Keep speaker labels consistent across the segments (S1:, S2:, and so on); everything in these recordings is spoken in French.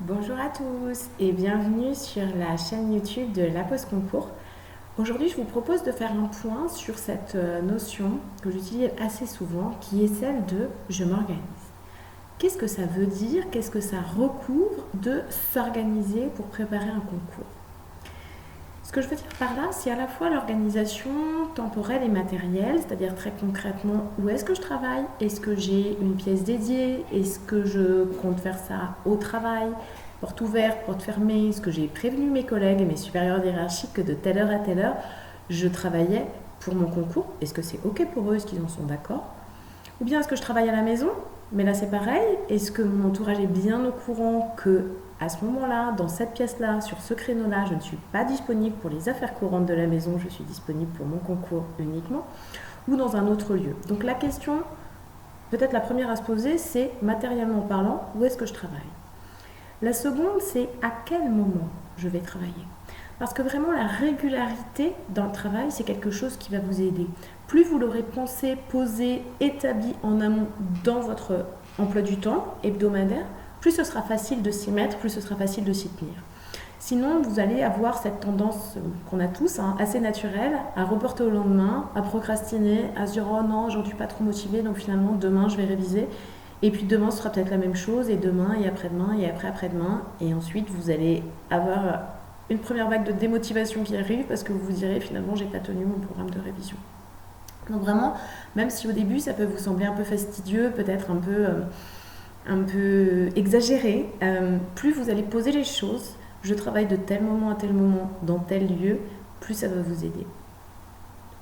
S1: Bonjour à tous et bienvenue sur la chaîne YouTube de La Pause Concours. Aujourd'hui, je vous propose de faire un point sur cette notion que j'utilise assez souvent, qui est celle de je m'organise. Qu'est-ce que ça veut dire? Qu'est-ce que ça recouvre de s'organiser pour préparer un concours? Ce que je veux dire par là, c'est à la fois l'organisation temporelle et matérielle, c'est-à-dire très concrètement où est-ce que je travaille, est-ce que j'ai une pièce dédiée, est-ce que je compte faire ça au travail, porte ouverte, porte fermée, est-ce que j'ai prévenu mes collègues et mes supérieurs hiérarchiques que de telle heure à telle heure, je travaillais pour mon concours, est-ce que c'est ok pour eux, est-ce qu'ils en sont d'accord? Ou bien est-ce que je travaille à la maison? Mais là c'est pareil, est-ce que mon entourage est bien au courant que à ce moment-là, dans cette pièce-là, sur ce créneau-là, je ne suis pas disponible pour les affaires courantes de la maison, je suis disponible pour mon concours uniquement, ou dans un autre lieu. Donc la question, peut-être la première à se poser, c'est matériellement parlant, où est-ce que je travaille? La seconde, c'est à quel moment je vais travailler. Parce que vraiment, la régularité dans le travail, c'est quelque chose qui va vous aider. Plus vous l'aurez pensé, posé, établi en amont dans votre emploi du temps hebdomadaire, plus ce sera facile de s'y mettre, plus ce sera facile de s'y tenir. Sinon, vous allez avoir cette tendance qu'on a tous, assez naturelle, à reporter au lendemain, à procrastiner, à se dire « Oh non, j'en suis pas trop motivée, donc finalement demain je vais réviser ». Et puis demain ce sera peut-être la même chose, et demain, et après-demain, et après-après-demain. Et ensuite, vous allez avoir une première vague de démotivation qui arrive parce que vous vous direz finalement j'ai pas tenu mon programme de révision. Donc vraiment, même si au début ça peut vous sembler un peu fastidieux, peut-être un peu exagéré, plus vous allez poser les choses, je travaille de tel moment à tel moment dans tel lieu, plus ça va vous aider.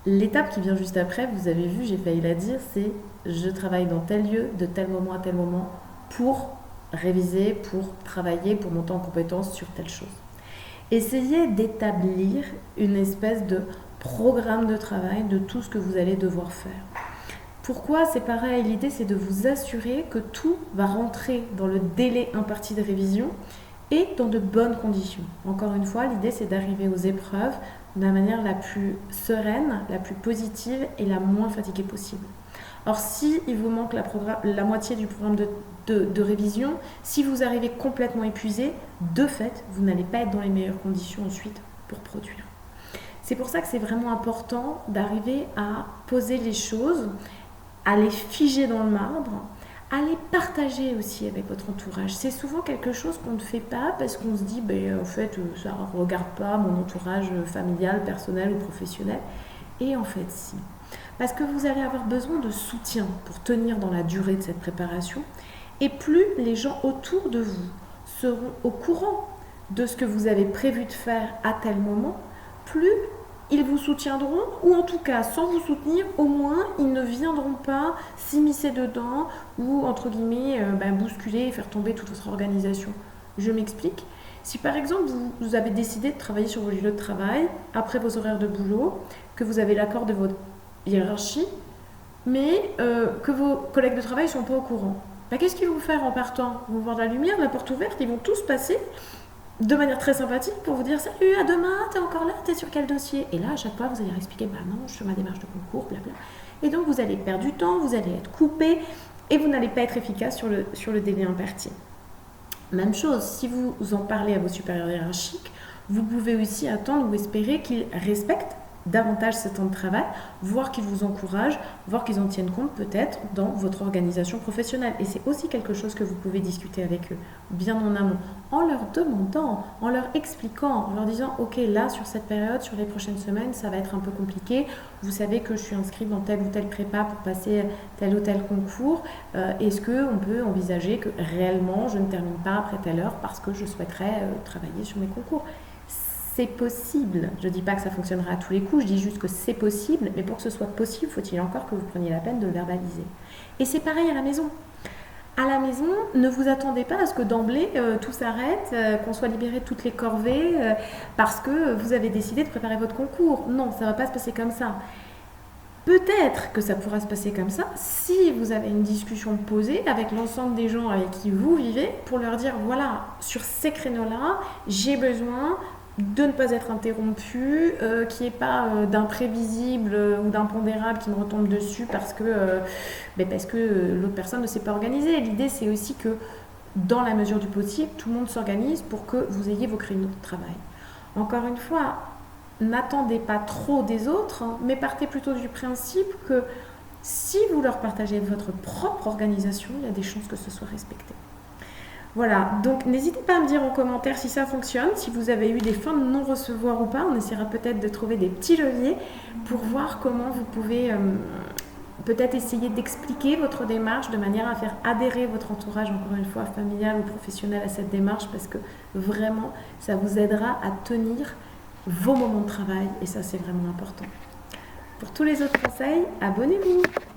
S1: L'étape qui vient juste après, vous avez vu, j'ai failli la dire, c'est je travaille dans tel lieu, de tel moment à tel moment, pour réviser, pour travailler, pour monter en compétence sur telle chose. Essayez d'établir une espèce de programme de travail de tout ce que vous allez devoir faire. Pourquoi? C'est pareil, l'idée c'est de vous assurer que tout va rentrer dans le délai imparti de révision et dans de bonnes conditions. Encore une fois, l'idée c'est d'arriver aux épreuves de la manière la plus sereine, la plus positive et la moins fatiguée possible. Or, si il vous manque la moitié du programme de révision, si vous arrivez complètement épuisé, de fait, vous n'allez pas être dans les meilleures conditions ensuite pour produire. C'est pour ça que c'est vraiment important d'arriver à poser les choses, à les figer dans le marbre, à les partager aussi avec votre entourage. C'est souvent quelque chose qu'on ne fait pas parce qu'on se dit, en fait, ça ne regarde pas mon entourage familial, personnel ou professionnel. Et en fait, si. Parce que vous allez avoir besoin de soutien pour tenir dans la durée de cette préparation. Et plus les gens autour de vous seront au courant de ce que vous avez prévu de faire à tel moment, plus ils vous soutiendront, ou en tout cas, sans vous soutenir, au moins, ils ne viendront pas s'immiscer dedans ou, entre guillemets, bousculer et faire tomber toute votre organisation. Je m'explique. Si par exemple, vous avez décidé de travailler sur vos lieux de travail, après vos horaires de boulot, que vous avez l'accord de votre hiérarchie, mais que vos collègues de travail ne sont pas au courant, qu'est-ce qu'ils vont faire en partant? Ils vont voir la lumière, la porte ouverte, ils vont tous passer de manière très sympathique pour vous dire salut, à demain, t'es encore là, t'es sur quel dossier? Et là, à chaque fois, vous allez leur expliquer non, je suis sur ma démarche de concours, blabla. Et donc, vous allez perdre du temps, vous allez être coupé et vous n'allez pas être efficace sur le délai imparti. Même chose, si vous en parlez à vos supérieurs hiérarchiques, vous pouvez aussi attendre ou espérer qu'ils respectent davantage ce temps de travail, voire qu'ils vous encouragent, voire qu'ils en tiennent compte peut-être dans votre organisation professionnelle. Et c'est aussi quelque chose que vous pouvez discuter avec eux bien en amont, en leur demandant, en leur expliquant, en leur disant ok, là sur cette période, sur les prochaines semaines, ça va être un peu compliqué. Vous savez que je suis inscrite dans telle ou telle prépa pour passer tel ou tel concours. Est-ce qu'on peut envisager que réellement je ne termine pas après telle heure parce que je souhaiterais travailler sur mes concours? C'est possible. Je ne dis pas que ça fonctionnera à tous les coups, je dis juste que c'est possible, mais pour que ce soit possible, faut-il encore que vous preniez la peine de le verbaliser. Et c'est pareil à la maison. À la maison, ne vous attendez pas à ce que d'emblée tout s'arrête, qu'on soit libéré de toutes les corvées parce que vous avez décidé de préparer votre concours. Non, ça ne va pas se passer comme ça. Peut-être que ça pourra se passer comme ça si vous avez une discussion posée avec l'ensemble des gens avec qui vous vivez pour leur dire voilà, sur ces créneaux-là, j'ai besoin de ne pas être interrompu, qu'il n'y ait pas d'imprévisible ou d'impondérable qui me retombe dessus parce que l'autre personne ne s'est pas organisée. L'idée, c'est aussi que dans la mesure du possible, tout le monde s'organise pour que vous ayez vos créneaux de travail. Encore une fois, n'attendez pas trop des autres, mais partez plutôt du principe que si vous leur partagez votre propre organisation, il y a des chances que ce soit respecté. Voilà, donc n'hésitez pas à me dire en commentaire si ça fonctionne, si vous avez eu des fins de non-recevoir ou pas. On essaiera peut-être de trouver des petits leviers pour voir comment vous pouvez peut-être essayer d'expliquer votre démarche de manière à faire adhérer votre entourage, encore une fois, familial ou professionnel, à cette démarche, parce que vraiment, ça vous aidera à tenir vos moments de travail et ça, c'est vraiment important. Pour tous les autres conseils, abonnez-vous!